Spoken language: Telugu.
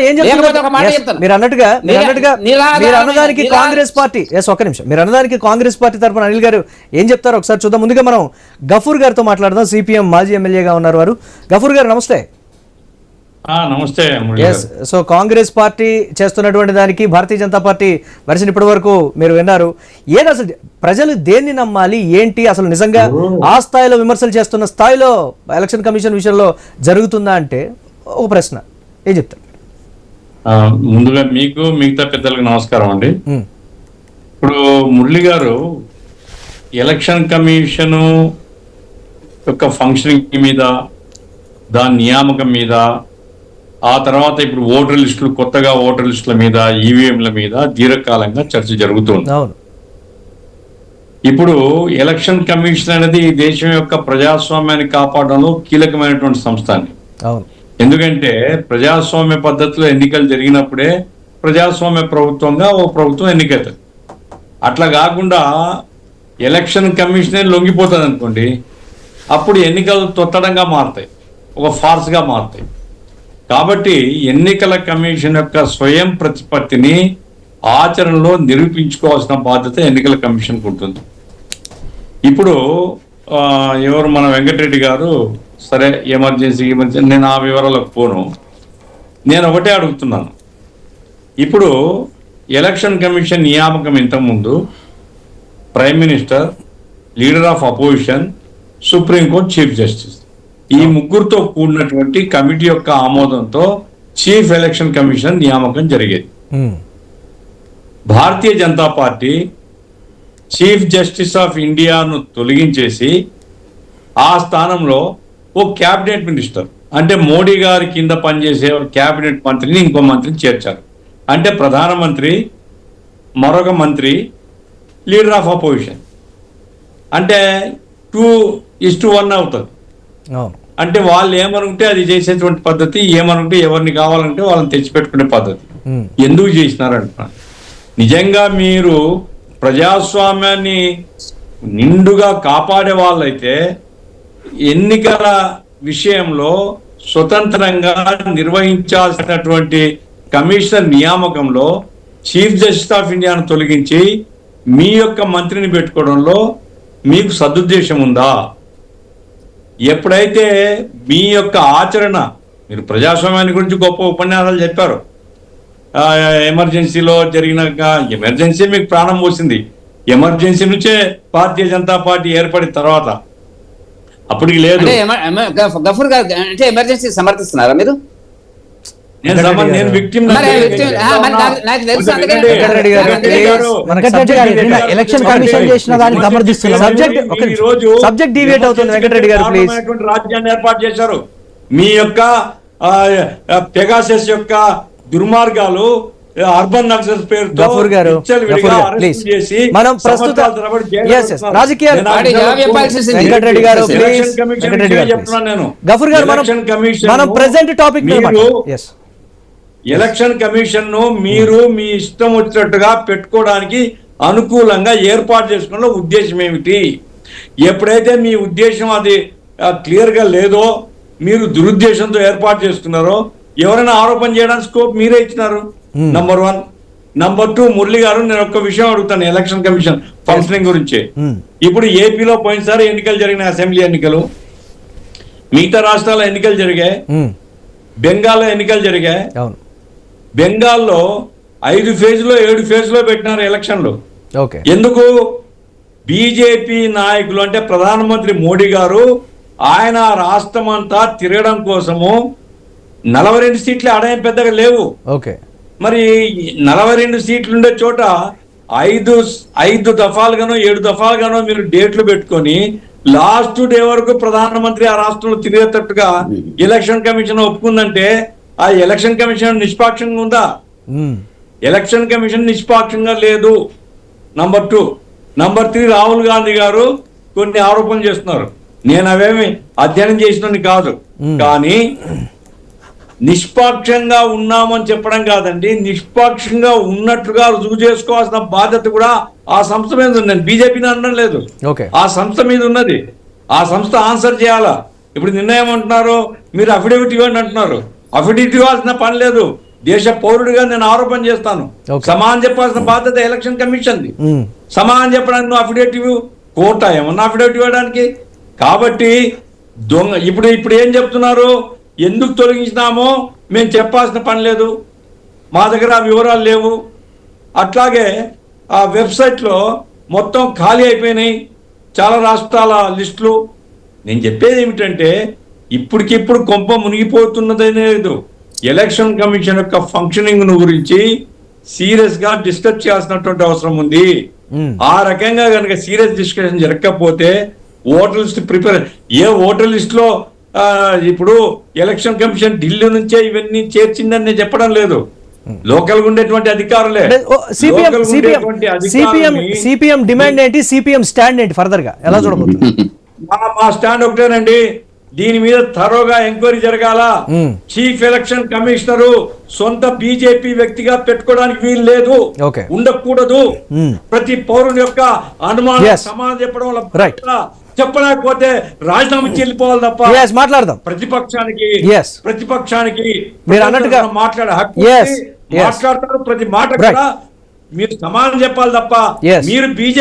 ఏం చెప్తున్నారు మీరు అన్నట్టుగా మీరు అన్నదానికి కాంగ్రెస్ పార్టీ ఒక్క నిమిషం మీరు అన్నదానికి కాంగ్రెస్ పార్టీ తరఫున అనిల్ గారు ఏం చెప్తారో ఒకసారి చూద్దాం. ముందుగా మనం గఫూర్ గారితో మాట్లాడదాం. సిపిఎం మాజీ ఎమ్మెల్యేగా ఉన్నారు వారు. గఫూర్ గారు నమస్తే. నమస్తే. సో కాంగ్రెస్ పార్టీ చేస్తున్నటువంటి దానికి భారతీయ జనతా పార్టీ వెర్షన్ ఇప్పటి వరకు మీరు విన్నారు. ఏది అసలు ప్రజలు దేన్ని నమ్మాలి ఏంటి, అసలు నిజంగా ఆ స్థాయిలో విమర్శలు చేస్తున్న స్థాయిలో ఎలక్షన్ కమిషన్ విషయంలో జరుగుతుందా అంటే ఒక ప్రశ్న, ఏం చెప్తారు? ముందుగా మీకు మిగతా పెద్దలకు నమస్కారం అండి. ఇప్పుడు మురళి గారు ఎలక్షన్ కమిషను యొక్క ఫంక్షనింగ్ మీద, దాని నియామకం మీద, ఆ తర్వాత ఇప్పుడు ఓటర్ లిస్టులు, కొత్తగా ఓటర్ లిస్టుల మీద, ఈవీఎంల మీద దీర్ఘకాలంగా చర్చ జరుగుతుంది. ఇప్పుడు ఎలక్షన్ కమిషన్ అనేది దేశం యొక్క ప్రజాస్వామ్యాన్ని కాపాడడంలో కీలకమైనటువంటి సంస్థ అండి. ఎందుకంటే ప్రజాస్వామ్య పద్ధతిలో ఎన్నికలు జరిగినప్పుడే ప్రజాస్వామ్య ప్రభుత్వంగా ఓ ప్రభుత్వం ఎన్నికవుతుంది. అట్లా కాకుండా ఎలక్షన్ కమిషనే లొంగిపోతుంది అనుకోండి, అప్పుడు ఎన్నికలు తొత్తడంగా మారుతాయి, ఒక ఫార్స్గా మారుతాయి. కాబట్టి ఎన్నికల కమిషన్ యొక్క స్వయం ప్రతిపత్తిని ఆచరణలో నిరూపించుకోవాల్సిన బాధ్యత ఎన్నికల కమిషన్కు ఉంటుంది. ఇప్పుడు ఎవరు మన వెంకటరెడ్డి గారు, సరే ఎమర్జెన్సీ నేను ఆ వివరాలకు పోను. నేను ఒకటే అడుగుతున్నాను, ఇప్పుడు ఎలక్షన్ కమిషన్ నియామకం ఇంతకుముందు prime minister, leader of opposition, supreme court chief justice, ఈ ముగ్గురుతో కూడినటువంటి కమిటీ యొక్క ఆమోదంతో చీఫ్ ఎలక్షన్ కమిషన్ నియామకం జరిగేది. Bharatiya Janata party chief justice of ఇండియాను తొలగించేసి ఆ స్థానంలో ఓ క్యాబినెట్ మినిస్టర్, అంటే మోడీ గారి కింద పనిచేసే క్యాబినెట్ మంత్రిని ఇంకో మంత్రిని చేర్చారు. అంటే ప్రధానమంత్రి, మరొక మంత్రి, లీడర్ ఆఫ్ అపోజిషన్, అంటే 2:1 అవుతుంది. అంటే వాళ్ళు ఏమనుకుంటే అది చేసేటువంటి పద్ధతి, ఏమనుకుంటే ఎవరిని కావాలంటే వాళ్ళని తెచ్చిపెట్టుకునే పద్ధతి. ఎందుకు చేసినారంటున్నాను. నిజంగా మీరు ప్రజాస్వామ్యాన్ని నిండుగా కాపాడే వాళ్ళైతే ఎన్నికల విషయంలో స్వతంత్రంగా నిర్వహించాల్సినటువంటి కమిషనర్ నియామకంలో చీఫ్ జస్టిస్ ఆఫ్ ఇండియాను తొలగించి మీ యొక్క మంత్రిని పెట్టుకోవడంలో మీకు సదుద్దేశం ఉందా? ఎప్పుడైతే మీ యొక్క ఆచరణ, మీరు ప్రజాస్వామ్యాన్ని గురించి గొప్ప ఉపన్యాసాలు చెప్పారు, ఎమర్జెన్సీలో జరిగిన ఎమర్జెన్సీ మీకు ప్రాణం పోసింది. ఎమర్జెన్సీ నుంచే భారతీయ జనతా పార్టీ ఏర్పడిన తర్వాత అప్పటికి లేదు. గఫూర్ గారు అంటే ఎమర్జెన్సీ సమర్థిస్తున్నారా మీరు? నేను విక్టిమ్. ఎలక్షన్ కమిషన్ చేసిన దాన్ని సమర్థిస్తున్నారు. సబ్జెక్ట్ డివియేట్ అవుతుంది. వెంకటరెడ్డి గారు ప్లీజ్. రాజ్యాన్ని ఏర్పాటు చేశారు. మీ యొక్క పెగాసస్ యొక్క దుర్మార్గాలు, అర్బన్ నక్సల్స్ పేరుతో మనం ప్రస్తుత రాజకీయాలు వెంకటరెడ్డి గారు గఫూర్ గారు మనం ప్రెజెంట్ టాపిక్ ఎలక్షన్ కమిషన్ ను మీరు మీ ఇష్టం వచ్చినట్టుగా పెట్టుకోవడానికి అనుకూలంగా ఏర్పాటు చేసుకున్న ఉద్దేశం ఏమిటి? ఎప్పుడైతే మీ ఉద్దేశం అది క్లియర్ గా లేదో, మీరు దురుద్దేశంతో ఏర్పాటు చేసుకున్నారో, ఎవరైనా ఆరోపణ చేయడానికి స్కోప్ మీరే ఇచ్చినారు. నంబర్ 1. నంబర్ 2, మురళి గారు నేను ఒక్క విషయం అడుగుతాను ఎలక్షన్ కమిషన్ ఫంక్షనింగ్ గురించి. ఇప్పుడు ఏపీలో పోయినసారి ఎన్నికలు జరిగిన అసెంబ్లీ ఎన్నికలు, మిగతా రాష్ట్రాల ఎన్నికలు జరిగాయి, బెంగాల్లో ఎన్నికలు జరిగాయి. బెంగాల్లో 5 ఫేజ్లో 7 ఫేజ్లో పెట్టినారు ఎలక్షన్లు. ఎందుకు? బీజేపీ నాయకులు, అంటే ప్రధానమంత్రి మోడీ గారు, ఆయన రాష్ట్రం అంతా తిరగడం కోసము 42 సీట్లు ఆదాయం పెద్దగా లేవు. మరి 42 సీట్లు ఉండే చోట 5 దఫాలుగానో 7 దఫాలుగానో మీరు డేట్లు పెట్టుకొని లాస్ట్ డే వరకు ప్రధానమంత్రి ఆ రాష్ట్రంలో తిరిగేటట్టుగా ఎలక్షన్ కమిషన్ ఒప్పుకుందంటే ఆ ఎలక్షన్ కమిషన్ నిష్పాక్షంగా ఉందా? ఎలక్షన్ కమిషన్ నిష్పాక్షంగా లేదు. నంబర్ 2. నంబర్ 3, రాహుల్ గాంధీ గారు కొన్ని ఆరోపణలు చేస్తున్నారు. నేను అవేమి అధ్యయనం చేసినని కాదు, కానీ నిష్పాక్షంగా ఉన్నామని చెప్పడం కాదండి, నిష్పాక్షంగా ఉన్నట్లుగా రుజువు చేసుకోవాల్సిన బాధ్యత కూడా ఆ సంస్థ మీద ఉందండి. బీజేపీని అనడం లేదు, ఆ సంస్థ మీద ఉన్నది. ఆ సంస్థ ఆన్సర్ చేయాలా. ఇప్పుడు నిర్ణయం అంటున్నారు, మీరు అఫిడవిట్ ఇవ్వండి అంటున్నారు. అఫిడవిట్ ఇవ్వాల్సిన పని లేదు. దేశ పౌరుడిగా నేను ఆరోపణ చేస్తాను. Okay. సమానం చెప్పాల్సిన బాధ్యత ఎలక్షన్ కమిషన్ది. ఉమ్, సమానం చెప్పడానికి నువ్వు అఫిడేటివ్ కోర్టా ఏమన్నా అఫిడేటివ్ ఇవ్వడానికి? కాబట్టి ఇప్పుడు ఏం చెప్తున్నారు? ఎందుకు తొలగించినామో మేము చెప్పాల్సిన పని లేదు, మా దగ్గర ఆ వివరాలు లేవు. అట్లాగే ఆ వెబ్సైట్లో మొత్తం ఖాళీ అయిపోయినాయి చాలా రాష్ట్రాల లిస్టులు. నేను చెప్పేది ఏమిటంటే ఇప్పటికిప్పుడు కొంప మునిగిపోతున్నదనే లేదు. ఎలక్షన్ కమిషన్ యొక్క ఫంక్షనింగ్ గురించి సీరియస్ గా డిస్కస్ చేయాల్సినటువంటి అవసరం ఉంది. ఆ రకంగా కనుక సీరియస్ డిస్కషన్ జరగకపోతే voter list prepare voter list లో ఇప్పుడు ఎలక్షన్ కమిషన్ ఢిల్లీ నుంచే ఇవన్నీ చేర్చిందని నేను చెప్పడం లేదు. లోకల్ గా ఉండేటువంటి అధికారులే. లోకల్ గా ఉండేటువంటి అధికారులని సిపిఎం డిమాండ్ ఏంటి, సిపిఎం స్టాండ్ ఏంటి ఫర్దర్ గా ఎలా చూడబోతుంది? మా స్టాండ్ ఒకటేనండి, దీని మీద థరోగా ఎంక్వైరీ జరగాల. చీఫ్ ఎలక్షన్ కమిషనర్ సొంత బీజేపీ వ్యక్తిగా పెట్టుకోవడానికి వీలు లేదు, Okay. ఉండకూడదు. ప్రతి పౌరుని యొక్క అనుమానం Yes. సమాధానం చెప్పడం వల్ల Right. చెప్పలేకపోతే రాజీనామా చెల్లిపోవాలి తప్ప Yes, మాట్లాడదాం. ప్రతిపక్షానికి Yes. మీరు అన్నట్టుగా మాట్లాడే హక్కు Yes. ఉంది. Yes. మాట్లాడతారు ప్రతి మాట Right. కూడా మీరు సమాధానం చెప్పాలి తప్ప Yes. మీరు బీజేపీ